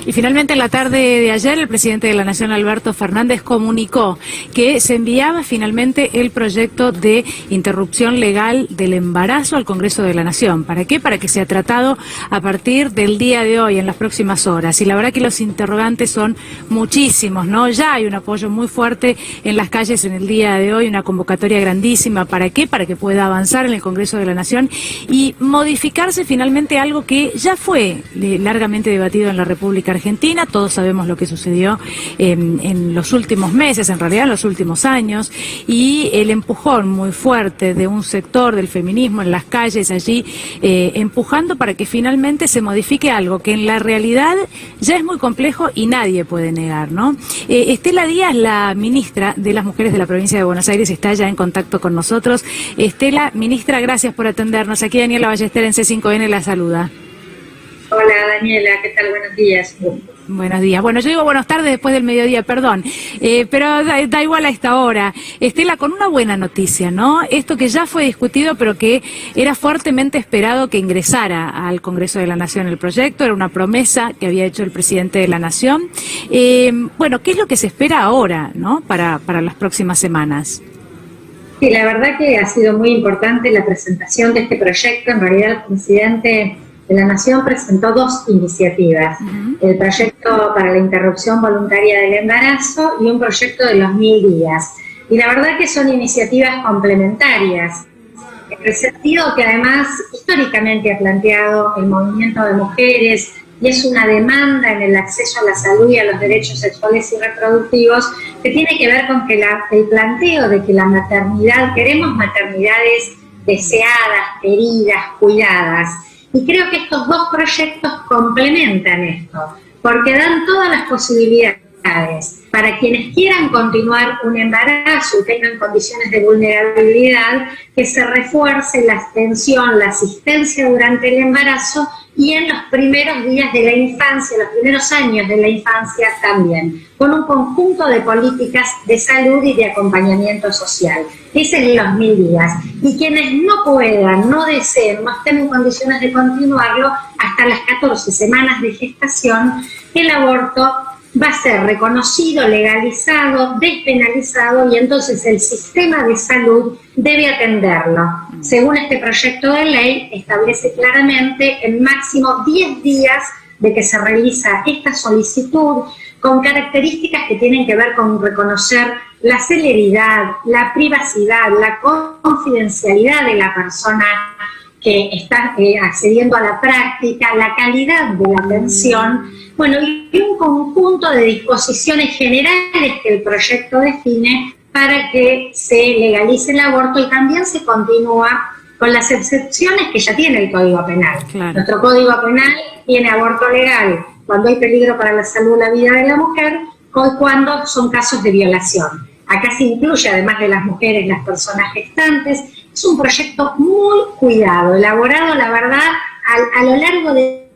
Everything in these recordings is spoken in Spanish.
Y finalmente en la tarde de ayer el presidente de la Nación, Alberto Fernández, comunicó que se enviaba finalmente el proyecto de interrupción legal del embarazo al Congreso de la Nación. ¿Para qué? Para que sea tratado a partir del día de hoy, en las próximas horas. Y la verdad que los interrogantes son muchísimos, ¿no? Ya hay un apoyo muy fuerte en las calles en el día de hoy, una convocatoria grandísima. ¿Para qué? Para que pueda avanzar en el Congreso de la Nación y modificarse finalmente algo que ya fue largamente debatido en la República Argentina. Todos sabemos lo que sucedió en los últimos meses, en realidad en los últimos años, y el empujón muy fuerte de un sector del feminismo en las calles allí, empujando para que finalmente se modifique algo que en la realidad ya es muy complejo y nadie puede negar, ¿no? Estela Díaz, la ministra de las Mujeres de la provincia de Buenos Aires, está ya en contacto con nosotros. Estela, ministra, gracias por atendernos. Aquí Daniela Ballester en C5N la saluda. Hola Daniela, ¿qué tal? Buenos días. Buenos días. Bueno, yo digo buenas tardes después del mediodía, perdón, pero da igual a esta hora. Estela, con una buena noticia, ¿no? Esto que ya fue discutido, pero que era fuertemente esperado que ingresara al Congreso de la Nación el proyecto, era una promesa que había hecho el presidente de la Nación. Bueno, ¿qué es lo que se espera ahora, ¿no? Para las próximas semanas. Sí, la verdad que ha sido muy importante la presentación de este proyecto. En realidad el presidente de la Nación presentó dos iniciativas, el proyecto para la interrupción voluntaria del embarazo y un proyecto de los 1000 días. Y la verdad que son iniciativas complementarias, en el sentido que además históricamente ha planteado el movimiento de mujeres y es una demanda en el acceso a la salud y a los derechos sexuales y reproductivos que tiene que ver con que el planteo de que la maternidad, queremos maternidades deseadas, queridas, cuidadas. Y creo que estos dos proyectos complementan esto, porque dan todas las posibilidades para quienes quieran continuar un embarazo y tengan condiciones de vulnerabilidad, que se refuerce la atención, la asistencia durante el embarazo y en los primeros días de la infancia, los primeros años de la infancia también, con un conjunto de políticas de salud y de acompañamiento social. Ese es los 1000 días. Y quienes no puedan, no deseen, no estén en condiciones de continuarlo, hasta las 14 semanas de gestación, el aborto va a ser reconocido, legalizado, despenalizado y entonces el sistema de salud debe atenderlo. Según este proyecto de ley, establece claramente el máximo 10 días de que se realiza esta solicitud, con características que tienen que ver con reconocer la celeridad, la privacidad, la confidencialidad de la persona que está accediendo a la práctica, la calidad de la atención, bueno, y un conjunto de disposiciones generales que el proyecto define para que se legalice el aborto y también se continúa con las excepciones que ya tiene el Código Penal. Claro. Nuestro Código Penal tiene aborto legal cuando hay peligro para la salud o la vida de la mujer, o cuando son casos de violación. Acá se incluye, además de las mujeres, las personas gestantes. Es un proyecto muy cuidado, elaborado, la verdad, a lo largo de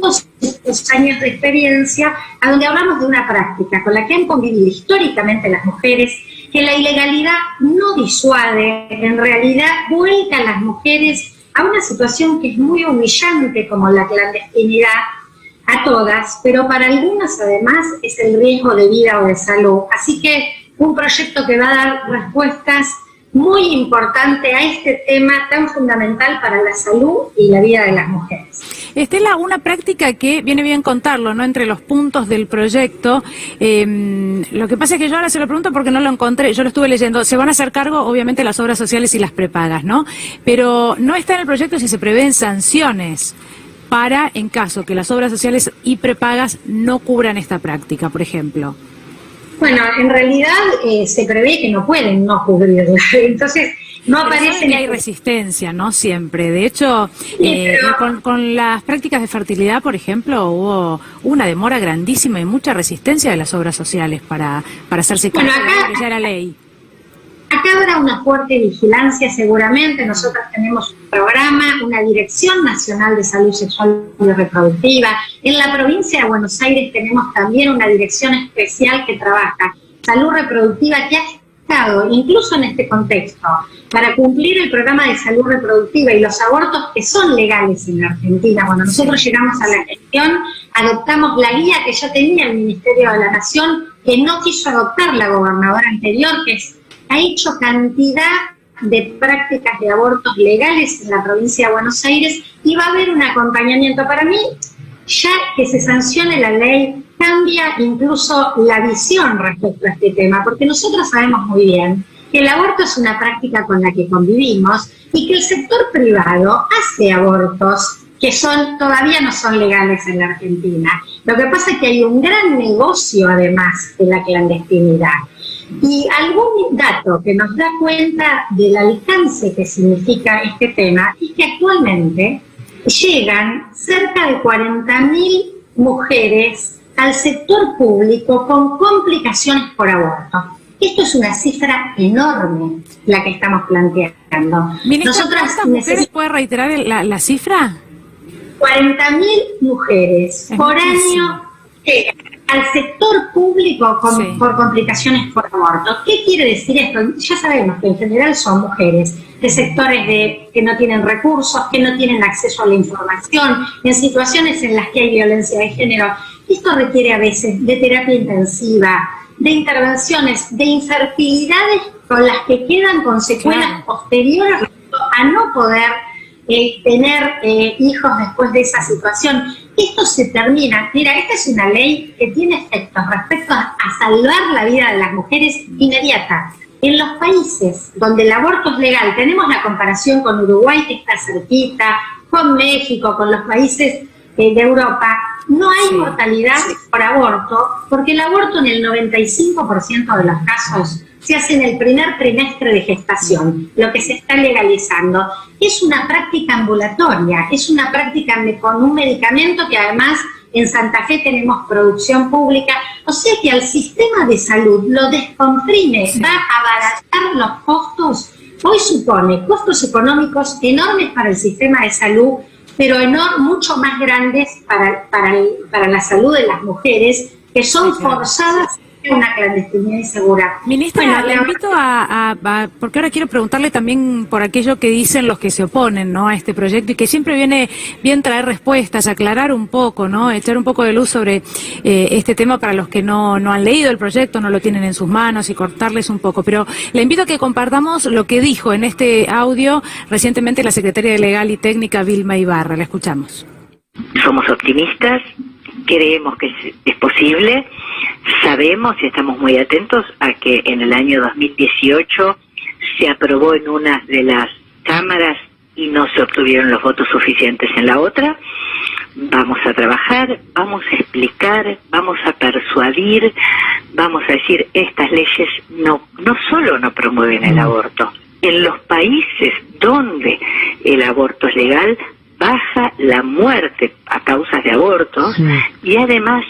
todos estos años de experiencia, a donde hablamos de una práctica con la que han convivido históricamente las mujeres, que la ilegalidad no disuade, en realidad vuelca a las mujeres a una situación que es muy humillante como la clandestinidad, a todas, pero para algunas además es el riesgo de vida o de salud. Así que un proyecto que va a dar respuestas muy importantes a este tema tan fundamental para la salud y la vida de las mujeres. Estela, una práctica que viene bien contarlo, ¿no? Entre los puntos del proyecto, lo que pasa es que yo ahora se lo pregunto porque no lo encontré, yo lo estuve leyendo, se van a hacer cargo obviamente las obras sociales y las prepagas, ¿no? Pero no está en el proyecto si se prevén sanciones para, en caso que las obras sociales y prepagas no cubran esta práctica, por ejemplo. Bueno, en realidad se prevé que no pueden no cubrirla, entonces no aparece. Hay resistencia, ¿no? Siempre. De hecho, sí, con las prácticas de fertilidad, por ejemplo, hubo una demora grandísima y mucha resistencia de las obras sociales para hacerse cargo de que ya era ley. Acá habrá una fuerte vigilancia seguramente. Nosotros tenemos un programa, una Dirección Nacional de Salud Sexual y Reproductiva. En la provincia de Buenos Aires tenemos también una dirección especial que trabaja salud reproductiva, que ha Estado, incluso en este contexto, para cumplir el programa de salud reproductiva y los abortos que son legales en la Argentina. Cuando nosotros llegamos a la gestión, adoptamos la guía que ya tenía el Ministerio de la Nación, que no quiso adoptar la gobernadora anterior, que ha hecho cantidad de prácticas de abortos legales en la provincia de Buenos Aires, y va a haber un acompañamiento. Para mí, ya que se sancione la ley, cambia incluso la visión respecto a este tema, porque nosotros sabemos muy bien que el aborto es una práctica con la que convivimos y que el sector privado hace abortos que todavía no son legales en la Argentina. Lo que pasa es que hay un gran negocio, además, de la clandestinidad. Y algún dato que nos da cuenta del alcance que significa este tema es que actualmente llegan cerca de 40.000 mujeres al sector público con complicaciones por aborto. Esto es una cifra enorme la que estamos planteando. Ministra, ¿cuántas mujeres puede reiterar la cifra? 40.000 mujeres por año llegan al sector público por complicaciones por aborto. ¿Qué quiere decir esto? Ya sabemos que en general son mujeres de sectores que no tienen recursos, que no tienen acceso a la información, en situaciones en las que hay violencia de género. Esto requiere a veces de terapia intensiva, de intervenciones, de infertilidades con las que quedan con secuelas posteriores a no poder tener hijos después de esa situación. Esto se termina. Mira, esta es una ley que tiene efectos respecto a salvar la vida de las mujeres inmediata. En los países donde el aborto es legal, tenemos la comparación con Uruguay, que está cerquita, con México, con los países de Europa, no hay mortalidad por aborto, porque el aborto en el 95% de los casos se hace en el primer trimestre de gestación. Lo que se está legalizando es una práctica ambulatoria, es una práctica con un medicamento que además en Santa Fe tenemos producción pública, o sea que al sistema de salud lo descomprime, va a abaratar los costos. Hoy supone costos económicos enormes para el sistema de salud, pero mucho más grandes para la salud de las mujeres, que son forzadas a una clandestinidad insegura. Ministra, le invito porque ahora quiero preguntarle también por aquello que dicen los que se oponen, ¿no?, a este proyecto, y que siempre viene bien traer respuestas, aclarar un poco, ¿no?, echar un poco de luz sobre este tema para los que no han leído el proyecto, no lo tienen en sus manos, y cortarles un poco. Pero le invito a que compartamos lo que dijo en este audio recientemente la secretaria de Legal y Técnica, Vilma Ibarra. La escuchamos. Somos optimistas, creemos que es posible, sabemos y estamos muy atentos a que en el año 2018 se aprobó en una de las cámaras y no se obtuvieron los votos suficientes en la otra. Vamos a trabajar, vamos a explicar, vamos a persuadir, vamos a decir, estas leyes no solo no promueven el aborto, en los países donde el aborto es legal, baja la muerte a causa de abortos, y además,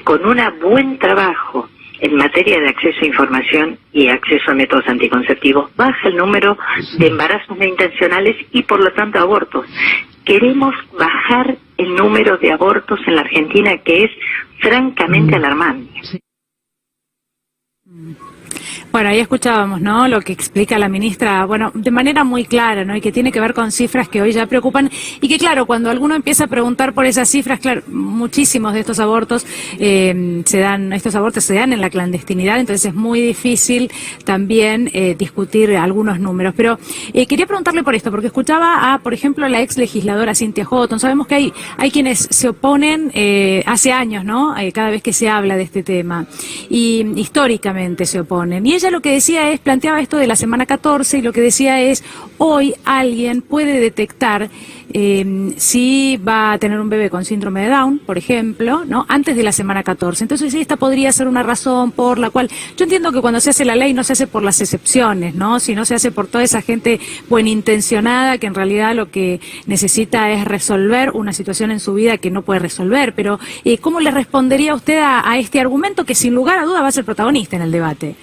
con un buen trabajo en materia de acceso a información y acceso a métodos anticonceptivos, baja el número de embarazos no intencionales y por lo tanto abortos. Queremos bajar el número de abortos en la Argentina, que es francamente alarmante. Bueno, ahí escuchábamos, ¿no?, lo que explica la ministra, bueno, de manera muy clara, ¿no?, y que tiene que ver con cifras que hoy ya preocupan, y que claro, cuando alguno empieza a preguntar por esas cifras, claro, muchísimos de estos abortos se dan en la clandestinidad, entonces es muy difícil también discutir algunos números. Pero quería preguntarle por esto, porque escuchaba a, por ejemplo, la ex legisladora Cynthia Houghton. Sabemos que hay quienes se oponen hace años, ¿no?, cada vez que se habla de este tema, y históricamente se oponen. Y ella lo que decía planteaba esto de la semana 14, y lo que decía es, hoy alguien puede detectar si va a tener un bebé con síndrome de Down, por ejemplo, ¿no?, antes de la semana 14. Entonces esta podría ser una razón por la cual, yo entiendo que cuando se hace la ley no se hace por las excepciones, ¿no?, sino se hace por toda esa gente buenintencionada que en realidad lo que necesita es resolver una situación en su vida que no puede resolver. Pero ¿cómo le respondería usted a este argumento que sin lugar a duda va a ser protagonista en el debate?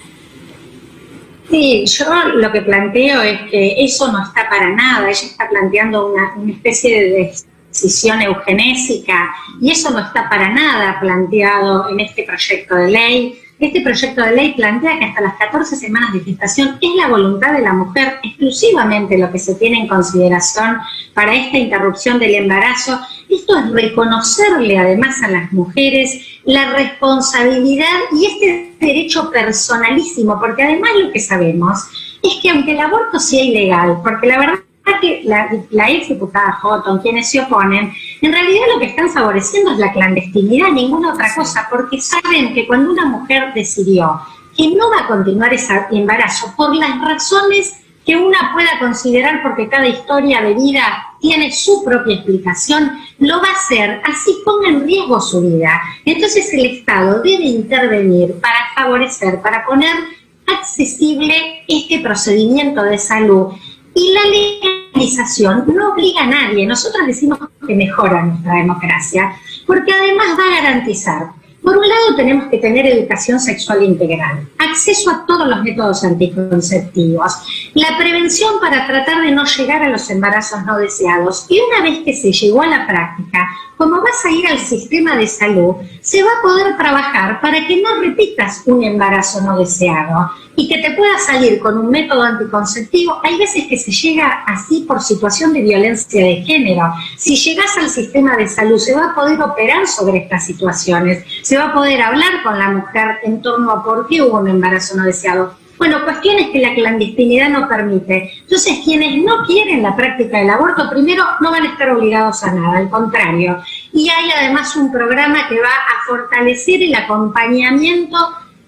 Sí, yo lo que planteo es que eso no está para nada. Ella está planteando una especie de decisión eugenésica, y eso no está para nada planteado en este proyecto de ley. Este proyecto de ley plantea que hasta las 14 semanas de gestación es la voluntad de la mujer exclusivamente lo que se tiene en consideración para esta interrupción del embarazo. Esto es reconocerle además a las mujeres la responsabilidad y este derecho personalísimo, porque además lo que sabemos es que aunque el aborto sea ilegal, porque la verdad que la ex diputada Houghton, quienes se oponen, en realidad lo que están favoreciendo es la clandestinidad, ninguna otra cosa, porque saben que cuando una mujer decidió que no va a continuar ese embarazo por las razones que una pueda considerar, porque cada historia de vida tiene su propia explicación, lo va a hacer, así ponga en riesgo su vida. Entonces el Estado debe intervenir para favorecer, para poner accesible este procedimiento de salud. Y la legalización no obliga a nadie. Nosotros decimos que mejora nuestra democracia, porque además va a garantizar, por un lado tenemos que tener educación sexual integral, acceso a todos los métodos anticonceptivos, la prevención para tratar de no llegar a los embarazos no deseados. Y una vez que se llegó a la práctica, como vas a ir al sistema de salud, se va a poder trabajar para que no repitas un embarazo no deseado y que te pueda salir con un método anticonceptivo. Hay veces que se llega así por situación de violencia de género. Si llegas al sistema de salud, se va a poder operar sobre estas situaciones, se va a poder hablar con la mujer en torno a por qué hubo un embarazo no deseado. Bueno, cuestiones que la clandestinidad no permite. Entonces, quienes no quieren la práctica del aborto, primero, no van a estar obligados a nada, al contrario. Y hay además un programa que va a fortalecer el acompañamiento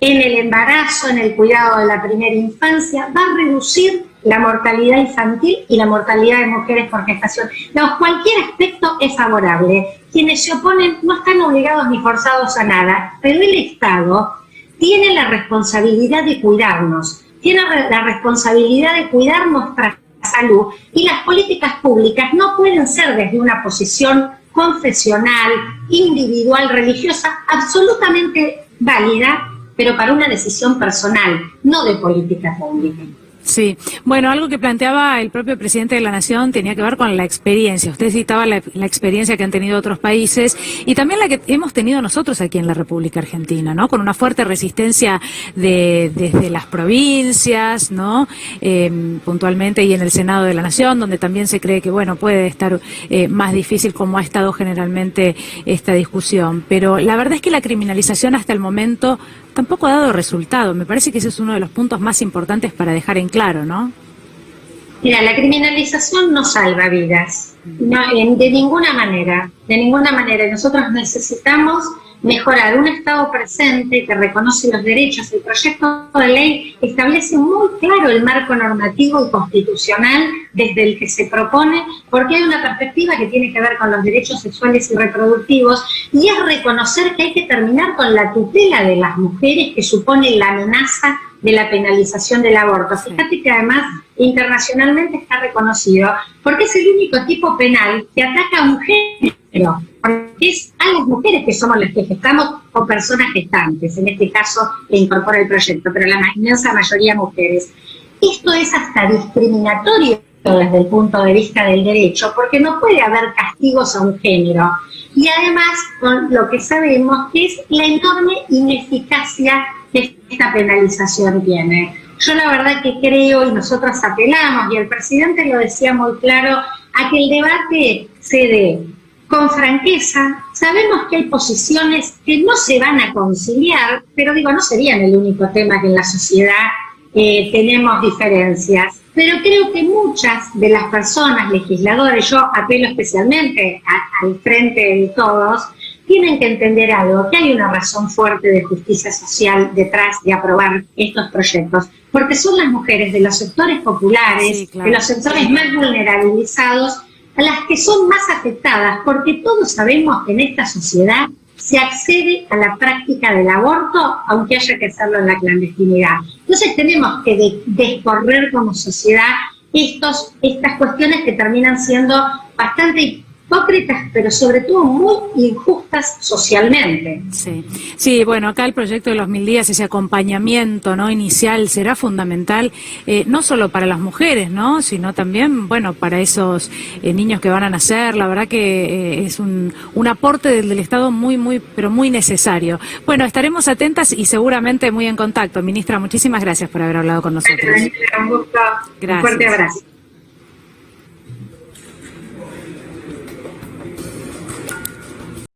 en el embarazo, en el cuidado de la primera infancia, va a reducir la mortalidad infantil y la mortalidad de mujeres por gestación. No, cualquier aspecto es favorable. Quienes se oponen no están obligados ni forzados a nada, pero el Estado tiene la responsabilidad de cuidarnos, tiene la responsabilidad de cuidar nuestra salud, y las políticas públicas no pueden ser desde una posición confesional, individual, religiosa, absolutamente válida, pero para una decisión personal, no de política pública. Sí, bueno, algo que planteaba el propio presidente de la Nación tenía que ver con la experiencia. Usted citaba la experiencia que han tenido otros países y también la que hemos tenido nosotros aquí en la República Argentina, ¿no? Con una fuerte resistencia desde las provincias, ¿no? Puntualmente, y en el Senado de la Nación, donde también se cree que, bueno, puede estar más difícil, como ha estado generalmente esta discusión. Pero la verdad es que la criminalización hasta el momento tampoco ha dado resultado. Me parece que ese es uno de los puntos más importantes para dejar en claro, ¿no? Mira, la criminalización no salva vidas, no, de ninguna manera, de ninguna manera. Nosotros necesitamos mejorar un Estado presente que reconoce los derechos. El proyecto de ley establece muy claro el marco normativo y constitucional desde el que se propone, porque hay una perspectiva que tiene que ver con los derechos sexuales y reproductivos, y es reconocer que hay que terminar con la tutela de las mujeres que supone la amenaza de la penalización del aborto. Fíjate que además internacionalmente está reconocido, porque es el único tipo penal que ataca a un género, porque es a las mujeres que somos las que gestamos o personas gestantes, en este caso le incorpora el proyecto, pero la inmensa mayoría mujeres. Esto es hasta discriminatorio desde el punto de vista del derecho, porque no puede haber castigos a un género. Y además, con lo que sabemos que es la enorme ineficacia que esta penalización tiene. Yo la verdad que creo, y nosotros apelamos, y el presidente lo decía muy claro, a que el debate se dé con franqueza. Sabemos que hay posiciones que no se van a conciliar, pero digo, no serían el único tema que en la sociedad tenemos diferencias. Pero creo que muchas de las personas, legisladores, yo apelo especialmente al frente de todos, tienen que entender algo, que hay una razón fuerte de justicia social detrás de aprobar estos proyectos, porque son las mujeres de los sectores populares, sí, claro, de los sectores más vulnerabilizados, a las que son más afectadas, porque todos sabemos que en esta sociedad se accede a la práctica del aborto, aunque haya que hacerlo en la clandestinidad. Entonces tenemos que descorrer como sociedad estas cuestiones que terminan siendo bastante hipócritas, pero sobre todo muy injustas socialmente. Sí, bueno, acá el proyecto de los 1000 días, ese acompañamiento, ¿no?, inicial, será fundamental, no solo para las mujeres, ¿no?, sino también, bueno, para esos niños que van a nacer. La verdad que es un aporte del Estado muy, pero muy necesario. Bueno, estaremos atentas y seguramente muy en contacto. Ministra, muchísimas gracias por haber hablado con nosotros. Un gusto. Gracias. Un fuerte abrazo.